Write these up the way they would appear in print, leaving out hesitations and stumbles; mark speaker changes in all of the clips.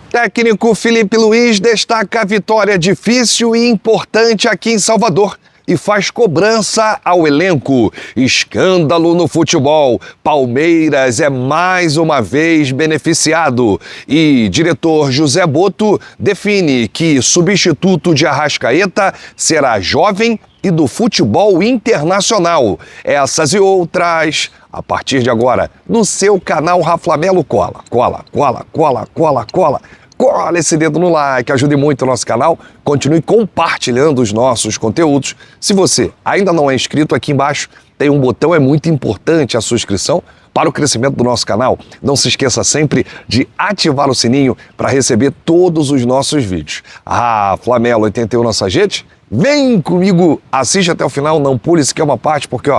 Speaker 1: Técnico Filipe Luiz destaca a vitória difícil e importante aqui em Salvador e faz cobrança ao elenco. Escândalo no futebol. Palmeiras é mais uma vez beneficiado. E diretor José Botto define que substituto de Arrascaeta será jovem e do futebol internacional. Essas e outras, a partir de agora, no seu canal Raflamelo. Cola esse dedo no like, ajude muito o nosso canal, continue compartilhando os nossos conteúdos. Se você ainda não é inscrito, aqui embaixo tem um botão, é muito importante a sua inscrição para o crescimento do nosso canal. Não se esqueça sempre de ativar o sininho para receber todos os nossos vídeos. Flamelo 81 nossa gente, vem comigo, assiste até o final, não pule sequer uma parte, porque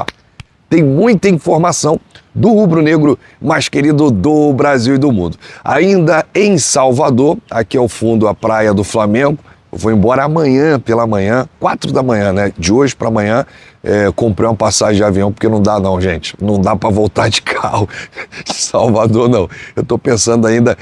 Speaker 1: tem muita informação do rubro-negro mais querido do Brasil e do mundo. Ainda em Salvador, aqui ao fundo a praia do Flamengo, eu vou embora amanhã pela manhã, 4 da manhã, né? De hoje para amanhã, comprei uma passagem de avião, porque não dá não, gente. Não dá para voltar de carro de Salvador, não. Eu tô pensando ainda,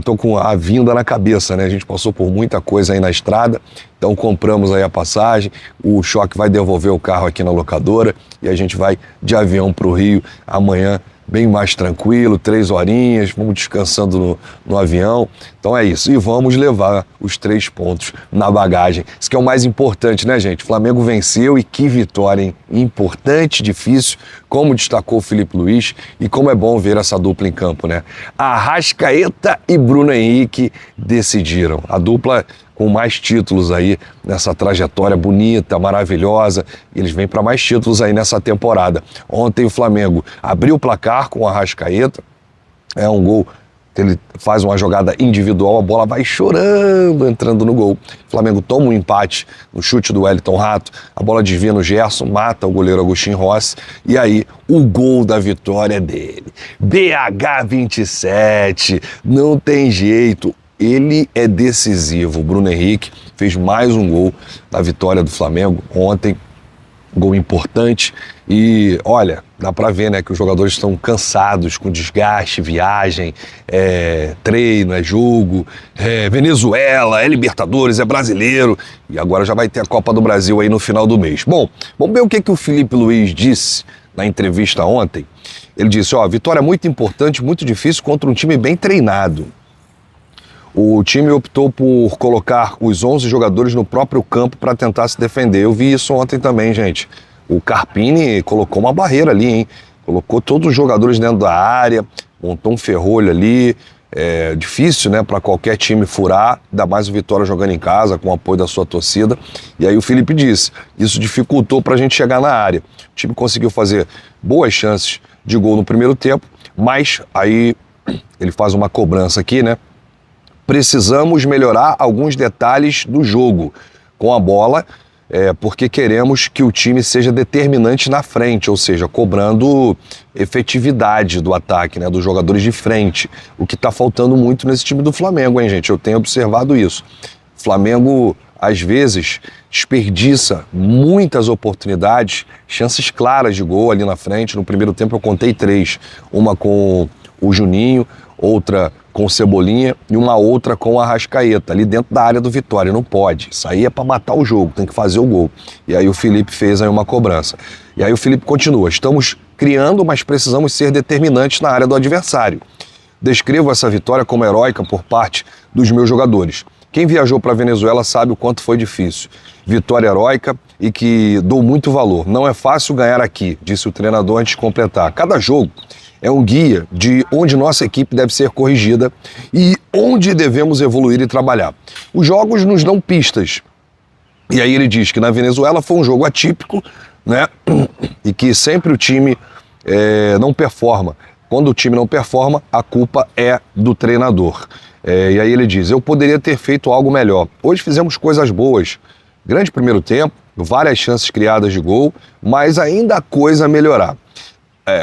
Speaker 1: tô com a vinda na cabeça, né? A gente passou por muita coisa aí na estrada, então compramos aí a passagem, o Choque vai devolver o carro aqui na locadora e a gente vai de avião pro Rio amanhã, bem mais tranquilo, 3 horinhas, vamos descansando no avião. Então é isso, e vamos levar os 3 pontos na bagagem. Isso que é o mais importante, né, gente? O Flamengo venceu e que vitória, hein? Importante, difícil, como destacou o Filipe Luiz, e como é bom ver essa dupla em campo, né? Arrascaeta e Bruno Henrique decidiram. A dupla com mais títulos aí nessa trajetória bonita, maravilhosa. Eles vêm para mais títulos aí nessa temporada. Ontem o Flamengo abriu o placar com o Arrascaeta. É um gol que ele faz uma jogada individual, a bola vai chorando entrando no gol. O Flamengo toma um empate no chute do Wellington Rato, a bola desvia no Gerson, mata o goleiro Agostinho Rossi, e aí o gol da vitória é dele. BH27, não tem jeito. Ele é decisivo. O Bruno Henrique fez mais um gol da vitória do Flamengo ontem, gol importante. E olha, dá pra ver, né, que os jogadores estão cansados com desgaste, viagem, treino, jogo, Venezuela, Libertadores, Brasileiro, e agora já vai ter a Copa do Brasil aí no final do mês. Bom, vamos ver o que o Filipe Luiz disse na entrevista ontem. Ele disse, vitória muito importante, muito difícil contra um time bem treinado. O time optou por colocar os 11 jogadores no próprio campo para tentar se defender. Eu vi isso ontem também, gente. O Carpini colocou uma barreira ali, hein? Colocou todos os jogadores dentro da área, montou um ferrolho ali. É difícil, né, para qualquer time furar, ainda mais o Vitória jogando em casa, com o apoio da sua torcida. E aí o Filipe disse, isso dificultou para a gente chegar na área. O time conseguiu fazer boas chances de gol no primeiro tempo, mas aí ele faz uma cobrança aqui, né? Precisamos melhorar alguns detalhes do jogo com a bola, porque queremos que o time seja determinante na frente, ou seja, cobrando efetividade do ataque, né, dos jogadores de frente, o que está faltando muito nesse time do Flamengo, hein, gente? Eu tenho observado isso. O Flamengo, às vezes, desperdiça muitas oportunidades, chances claras de gol ali na frente. No primeiro tempo eu contei 3, uma com o Juninho, outra com o Cebolinha e uma outra com o Arrascaeta, ali dentro da área do Vitória. Não pode, isso aí é para matar o jogo, tem que fazer o gol. E aí o Filipe fez aí uma cobrança. E aí o Filipe continua, estamos criando, mas precisamos ser determinantes na área do adversário. Descrevo essa vitória como heróica por parte dos meus jogadores. Quem viajou para a Venezuela sabe o quanto foi difícil. Vitória heróica e que dou muito valor. Não é fácil ganhar aqui, disse o treinador antes de completar. Cada jogo é um guia de onde nossa equipe deve ser corrigida e onde devemos evoluir e trabalhar. Os jogos nos dão pistas. E aí ele diz que na Venezuela foi um jogo atípico, né? E que sempre o time não performa. Quando o time não performa, a culpa é do treinador. E aí ele diz, eu poderia ter feito algo melhor. Hoje fizemos coisas boas. Grande primeiro tempo, várias chances criadas de gol, mas ainda há coisa a melhorar.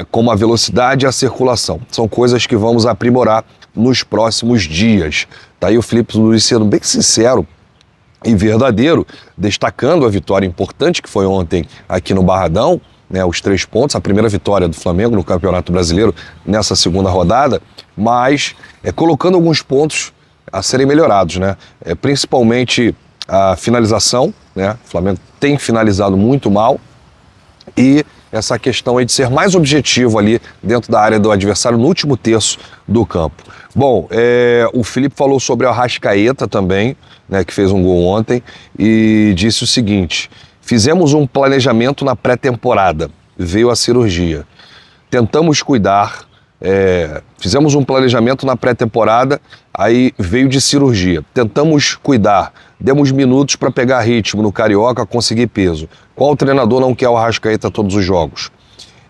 Speaker 1: Como a velocidade e a circulação. São coisas que vamos aprimorar nos próximos dias. Tá aí o Filipe Luiz sendo bem sincero e verdadeiro, destacando a vitória importante que foi ontem aqui no Barradão, né, os 3 pontos, a primeira vitória do Flamengo no Campeonato Brasileiro nessa segunda rodada, mas colocando alguns pontos a serem melhorados, né? Principalmente a finalização, né? O Flamengo tem finalizado muito mal, e essa questão aí de ser mais objetivo ali dentro da área do adversário no último terço do campo. Bom, o Felipe falou sobre o Arrascaeta também, né, que fez um gol ontem, e disse o seguinte: fizemos um planejamento na pré-temporada, veio a cirurgia. Tentamos cuidar, fizemos um planejamento na pré-temporada, aí veio de cirurgia. Tentamos cuidar, demos minutos para pegar ritmo no Carioca, conseguir peso. Qual treinador não quer o Arrascaeta todos os jogos?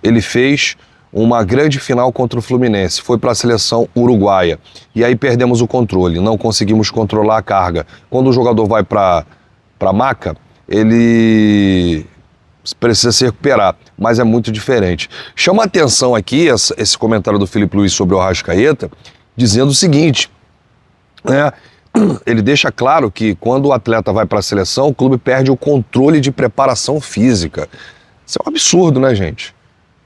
Speaker 1: Ele fez uma grande final contra o Fluminense, foi para a seleção uruguaia, e aí perdemos o controle, não conseguimos controlar a carga. Quando o jogador vai para a maca, ele precisa se recuperar, mas é muito diferente. Chama a atenção aqui esse comentário do Felipe Luiz sobre o Arrascaeta, dizendo o seguinte, né? Ele deixa claro que quando o atleta vai para a seleção, o clube perde o controle de preparação física. Isso é um absurdo, né, gente?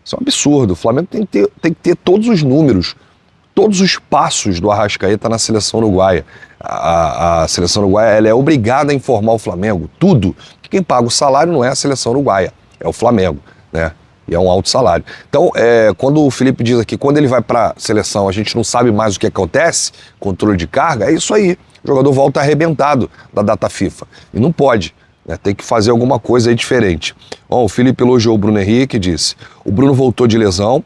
Speaker 1: Isso é um absurdo. O Flamengo tem que ter todos os números, todos os passos do Arrascaeta na seleção uruguaia. A seleção uruguaia, ela é obrigada a informar o Flamengo, tudo. Quem paga o salário não é a seleção uruguaia, é o Flamengo, né? E é um alto salário. Então, quando o Felipe diz aqui, quando ele vai para a seleção, a gente não sabe mais o que acontece, controle de carga, é isso aí. O jogador volta arrebentado da data FIFA. E não pode, né? Tem que fazer alguma coisa aí diferente. Bom, o Felipe elogiou o Bruno Henrique e disse: o Bruno voltou de lesão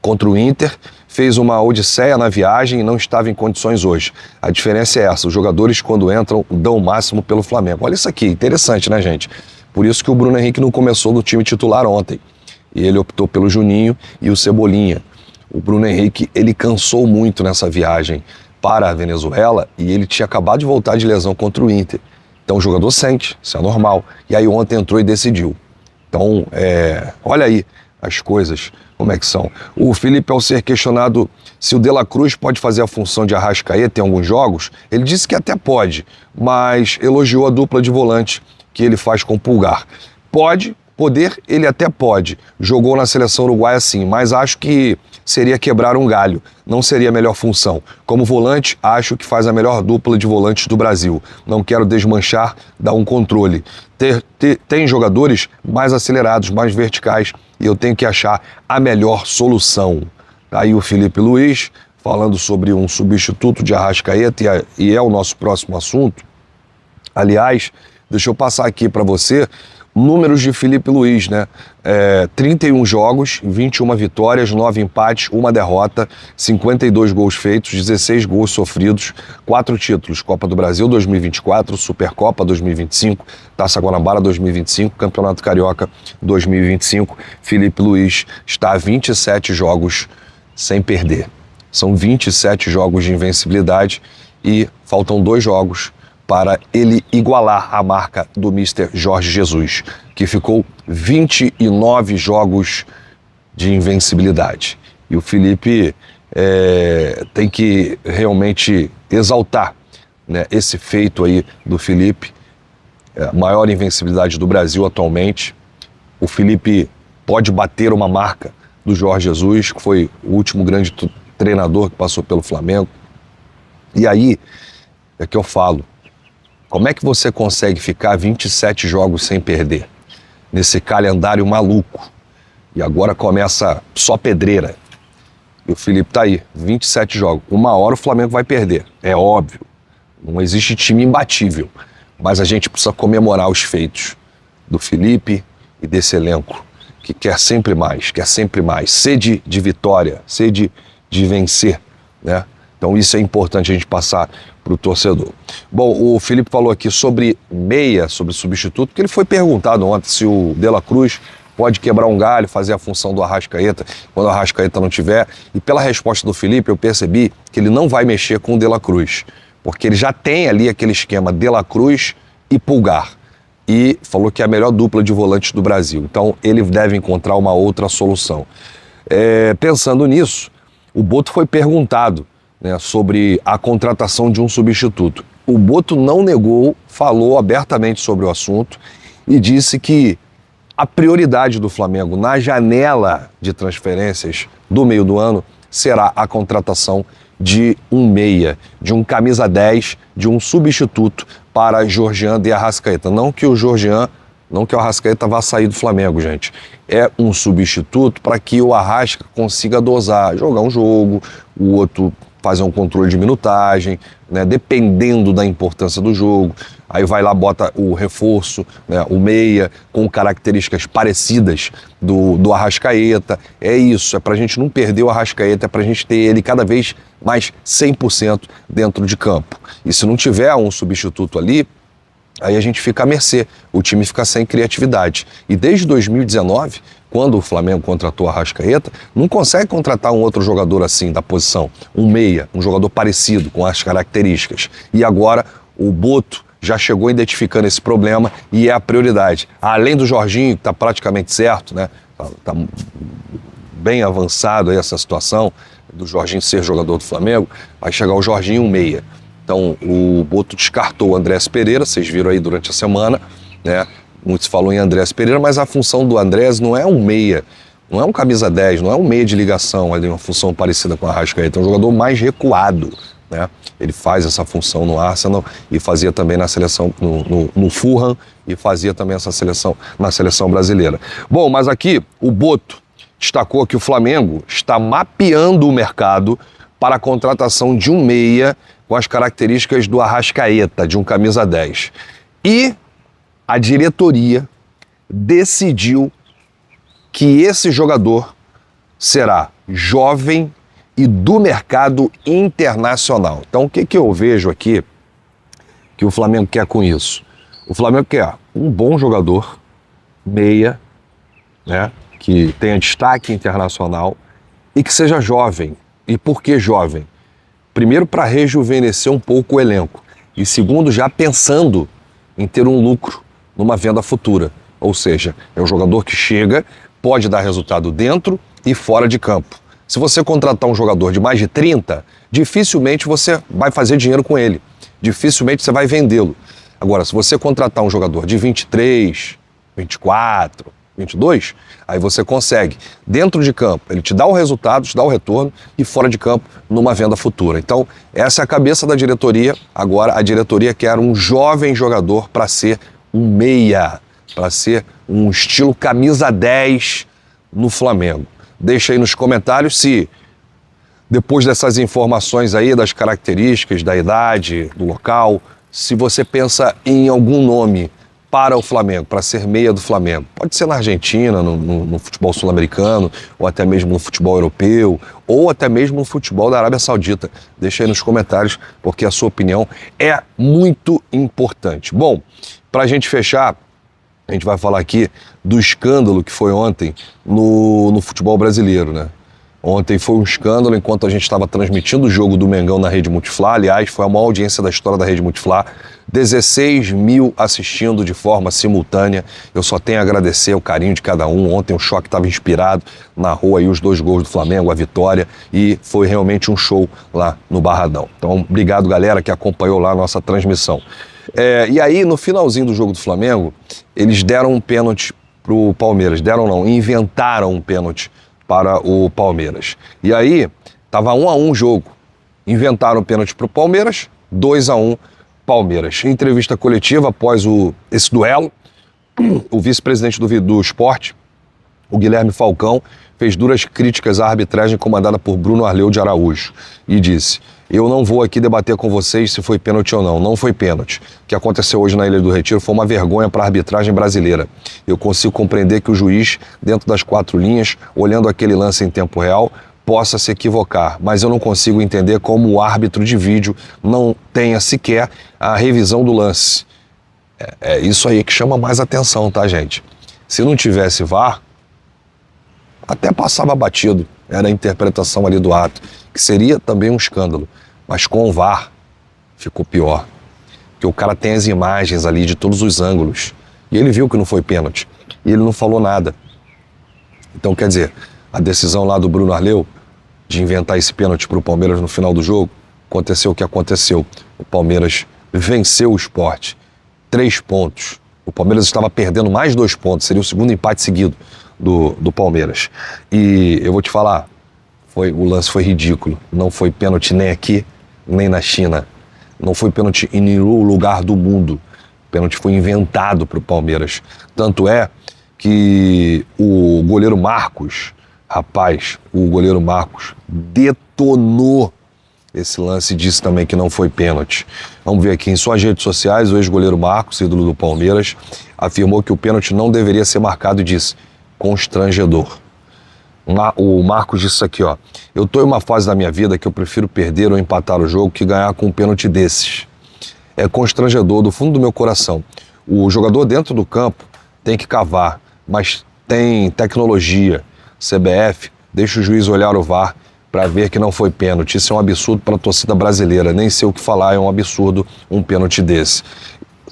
Speaker 1: contra o Inter, fez uma odisseia na viagem e não estava em condições hoje. A diferença é essa, os jogadores quando entram dão o máximo pelo Flamengo. Olha isso aqui, interessante, né, gente? Por isso que o Bruno Henrique não começou no time titular ontem. E ele optou pelo Juninho e o Cebolinha. O Bruno Henrique, ele cansou muito nessa viagem para a Venezuela e ele tinha acabado de voltar de lesão contra o Inter. Então o jogador sente, isso é normal. E aí ontem entrou e decidiu. Então, olha aí as coisas, como é que são. O Felipe, ao ser questionado se o De La Cruz pode fazer a função de Arrascaeta em alguns jogos, ele disse que até pode, mas elogiou a dupla de volante que ele faz com o Pulgar. Poder, ele até pode. Jogou na seleção uruguaia sim, mas acho que seria quebrar um galho. Não seria a melhor função. Como volante, acho que faz a melhor dupla de volantes do Brasil. Não quero desmanchar, dar um controle. Tem jogadores mais acelerados, mais verticais, e eu tenho que achar a melhor solução. Aí o Felipe Luiz, falando sobre um substituto de Arrascaeta, e é o nosso próximo assunto. Aliás, deixa eu passar aqui para você números de Felipe Luiz, né? 31 jogos, 21 vitórias, 9 empates, 1 derrota, 52 gols feitos, 16 gols sofridos, 4 títulos: Copa do Brasil 2024, Supercopa 2025, Taça Guanabara 2025, Campeonato Carioca 2025. Felipe Luiz está a 27 jogos sem perder. São 27 jogos de invencibilidade e faltam 2 jogos para ele igualar a marca do Mr. Jorge Jesus, que ficou 29 jogos de invencibilidade. E o Felipe tem que realmente exaltar, né, esse feito aí do Felipe, a maior invencibilidade do Brasil atualmente. O Felipe pode bater uma marca do Jorge Jesus, que foi o último grande treinador que passou pelo Flamengo. E aí é que eu falo, como é que você consegue ficar 27 jogos sem perder, nesse calendário maluco? E agora começa só pedreira. E o Felipe tá aí, 27 jogos. Uma hora o Flamengo vai perder, é óbvio. Não existe time imbatível. Mas a gente precisa comemorar os feitos do Felipe e desse elenco, que quer sempre mais, sede de vitória, sede de vencer, né? Então isso é importante a gente passar para o torcedor. Bom, o Felipe falou aqui sobre meia, sobre substituto, porque ele foi perguntado ontem se o De La Cruz pode quebrar um galho, fazer a função do Arrascaeta quando o Arrascaeta não tiver. E pela resposta do Felipe, eu percebi que ele não vai mexer com o De La Cruz, porque ele já tem ali aquele esquema De La Cruz e Pulgar. E falou que é a melhor dupla de volantes do Brasil. Então ele deve encontrar uma outra solução. Pensando nisso, o Boto foi perguntado, né, sobre a contratação de um substituto. O Boto não negou, falou abertamente sobre o assunto e disse que a prioridade do Flamengo na janela de transferências do meio do ano será a contratação de um meia, de um camisa 10, de um substituto para Georgian de Arrascaeta. Não que o Arrascaeta vá sair do Flamengo, gente. É um substituto para que o Arrasca consiga dosar, jogar um jogo, o outro fazer um controle de minutagem, né, dependendo da importância do jogo. Aí vai lá, bota o reforço, né, o meia, com características parecidas do Arrascaeta. É isso, é pra gente não perder o Arrascaeta, é pra gente ter ele cada vez mais 100% dentro de campo. E se não tiver um substituto ali, aí a gente fica à mercê, o time fica sem criatividade. E desde 2019, quando o Flamengo contratou a Arrascaeta, não consegue contratar um outro jogador assim da posição, um meia, um jogador parecido com as características. E agora o Boto já chegou identificando esse problema e é a prioridade. Além do Jorginho, que está praticamente certo, né? Tá bem avançado aí essa situação do Jorginho ser jogador do Flamengo, vai chegar o Jorginho, um meia. Então, o Boto descartou o Andrés Pereira, vocês viram aí durante a semana, né? Muito se falou em Andrés Pereira, mas a função do Andrés não é um meia, não é um camisa 10, não é um meia de ligação, ali uma função parecida com a Arrascaeta, é um jogador mais recuado, né? Ele faz essa função no Arsenal e fazia também na seleção, no Fulham, e fazia também essa seleção na seleção brasileira. Bom, mas aqui o Boto destacou que o Flamengo está mapeando o mercado para a contratação de um meia com as características do Arrascaeta, de um camisa 10. E a diretoria decidiu que esse jogador será jovem e do mercado internacional. Então, o que eu vejo aqui que o Flamengo quer com isso? O Flamengo quer um bom jogador, meia, né, que tenha destaque internacional e que seja jovem. E por que jovem? Primeiro, para rejuvenescer um pouco o elenco. E segundo, já pensando em ter um lucro numa venda futura. Ou seja, é um jogador que chega, pode dar resultado dentro e fora de campo. Se você contratar um jogador de mais de 30, dificilmente você vai fazer dinheiro com ele. Dificilmente você vai vendê-lo. Agora, se você contratar um jogador de 23, 24, 22, aí você consegue, dentro de campo, ele te dá o resultado, te dá o retorno, e fora de campo, numa venda futura. Então, essa é a cabeça da diretoria. Agora, a diretoria quer um jovem jogador para ser um meia, para ser um estilo camisa 10 no Flamengo. Deixa aí nos comentários se, depois dessas informações aí, das características, da idade, do local, se você pensa em algum nome para o Flamengo, para ser meia do Flamengo. Pode ser na Argentina, no futebol sul-americano, ou até mesmo no futebol europeu, ou até mesmo no futebol da Arábia Saudita. Deixa aí nos comentários, porque a sua opinião é muito importante. Bom, para a gente fechar, a gente vai falar aqui do escândalo que foi ontem no futebol brasileiro, né? Ontem foi um escândalo enquanto a gente estava transmitindo o jogo do Mengão na Rede Multiflá. Aliás, foi a maior audiência da história da Rede Multiflá. 16 mil assistindo de forma simultânea. Eu só tenho a agradecer o carinho de cada um. Ontem o Choque estava inspirado, narrou aí os 2 gols do Flamengo, a vitória, e foi realmente um show lá no Barradão. Então, obrigado, galera, que acompanhou lá a nossa transmissão. E aí, no finalzinho do jogo do Flamengo, eles deram um pênalti pro Palmeiras. Deram não, inventaram um pênalti para o Palmeiras. E aí, estava 1-1 o jogo. Inventaram o pênalti para o Palmeiras, 2-1 Palmeiras. Em entrevista coletiva, após esse duelo, o vice-presidente do Sport, o Guilherme Falcão, fez duras críticas à arbitragem comandada por Bruno Arleu de Araújo e disse: eu não vou aqui debater com vocês se foi pênalti ou não. Não foi pênalti. O que aconteceu hoje na Ilha do Retiro foi uma vergonha para a arbitragem brasileira. Eu consigo compreender que o juiz, dentro das 4 linhas, olhando aquele lance em tempo real, possa se equivocar, mas eu não consigo entender como o árbitro de vídeo não tenha sequer a revisão do lance. É isso aí que chama mais atenção, tá, gente? Se não tivesse VAR, até passava batido, era a interpretação ali do ato, que seria também um escândalo, mas com o VAR ficou pior, porque o cara tem as imagens ali de todos os ângulos, e ele viu que não foi pênalti, e ele não falou nada. Então, quer dizer, a decisão lá do Bruno Arleu de inventar esse pênalti para o Palmeiras no final do jogo, aconteceu o que aconteceu. O Palmeiras venceu o Sport, 3 pontos. O Palmeiras estava perdendo mais 2 pontos, seria o segundo empate seguido do Palmeiras. E eu vou te falar, o lance foi ridículo. Não foi pênalti nem aqui, nem na China. Não foi pênalti em nenhum lugar do mundo. O pênalti foi inventado para o Palmeiras. Tanto é que o goleiro Marcos, o goleiro Marcos detonou esse lance e disse também que não foi pênalti. Vamos ver aqui, em suas redes sociais, o ex-goleiro Marcos, ídolo do Palmeiras, afirmou que o pênalti não deveria ser marcado e disse: constrangedor. O Marcos disse isso aqui, ó: eu tô em uma fase da minha vida que eu prefiro perder ou empatar o jogo que ganhar com um pênalti desses. É constrangedor do fundo do meu coração. O jogador dentro do campo tem que cavar, mas tem tecnologia. CBF, deixa o juiz olhar o VAR para ver que não foi pênalti. Isso é um absurdo para a torcida brasileira. Nem sei o que falar, é um absurdo um pênalti desse.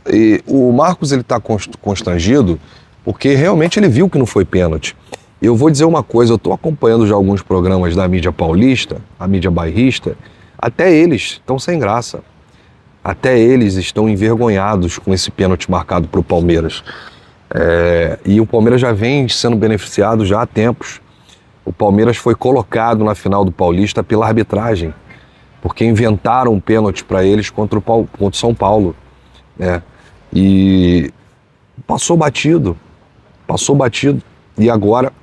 Speaker 1: E o Marcos, ele está constrangido porque realmente ele viu que não foi pênalti. Eu vou dizer uma coisa, eu estou acompanhando já alguns programas da mídia paulista, a mídia bairrista, até eles estão sem graça. Até eles estão envergonhados com esse pênalti marcado para o Palmeiras. E o Palmeiras já vem sendo beneficiado já há tempos. O Palmeiras foi colocado na final do Paulista pela arbitragem, porque inventaram um pênalti para eles contra o São Paulo. E passou batido. E agora,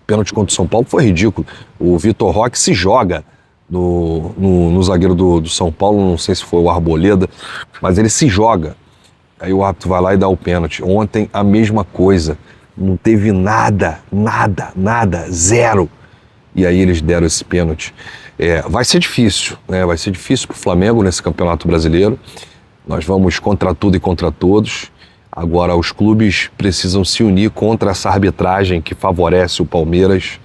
Speaker 1: pênalti contra o São Paulo foi ridículo. O Vitor Roque se joga no zagueiro do São Paulo, não sei se foi o Arboleda, mas ele se joga. Aí o árbitro vai lá e dá o pênalti. Ontem a mesma coisa. Não teve nada, zero. E aí eles deram esse pênalti. Vai ser difícil, né? Vai ser difícil para o Flamengo nesse Campeonato Brasileiro. Nós vamos contra tudo e contra todos. Agora, os clubes precisam se unir contra essa arbitragem que favorece o Palmeiras.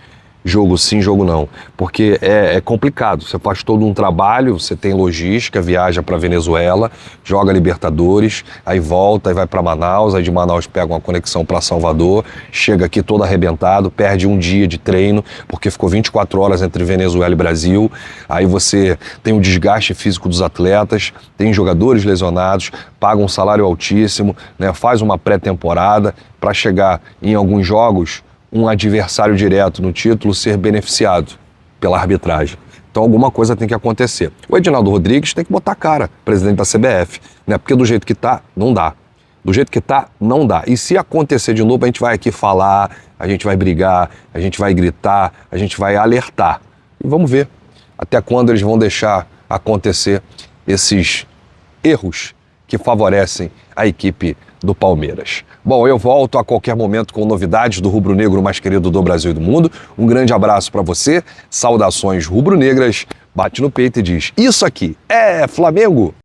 Speaker 1: Jogo sim, jogo não. Porque é complicado. Você faz todo um trabalho, você tem logística, viaja para Venezuela, joga Libertadores, aí volta, aí vai para Manaus, aí de Manaus pega uma conexão para Salvador, chega aqui todo arrebentado, perde um dia de treino, porque ficou 24 horas entre Venezuela e Brasil. Aí você tem o desgaste físico dos atletas, tem jogadores lesionados, paga um salário altíssimo, né, faz uma pré-temporada para chegar em alguns jogos um adversário direto no título ser beneficiado pela arbitragem. Então alguma coisa tem que acontecer. O Edinaldo Rodrigues tem que botar a cara, presidente da CBF, né? Porque do jeito que tá, não dá. Do jeito que tá, não dá. E se acontecer de novo, a gente vai aqui falar, a gente vai brigar, a gente vai gritar, a gente vai alertar. E vamos ver até quando eles vão deixar acontecer esses erros que favorecem a equipe do Palmeiras. Bom, eu volto a qualquer momento com novidades do rubro-negro mais querido do Brasil e do mundo. Um grande abraço para você, saudações rubro-negras, bate no peito e diz: isso aqui é Flamengo!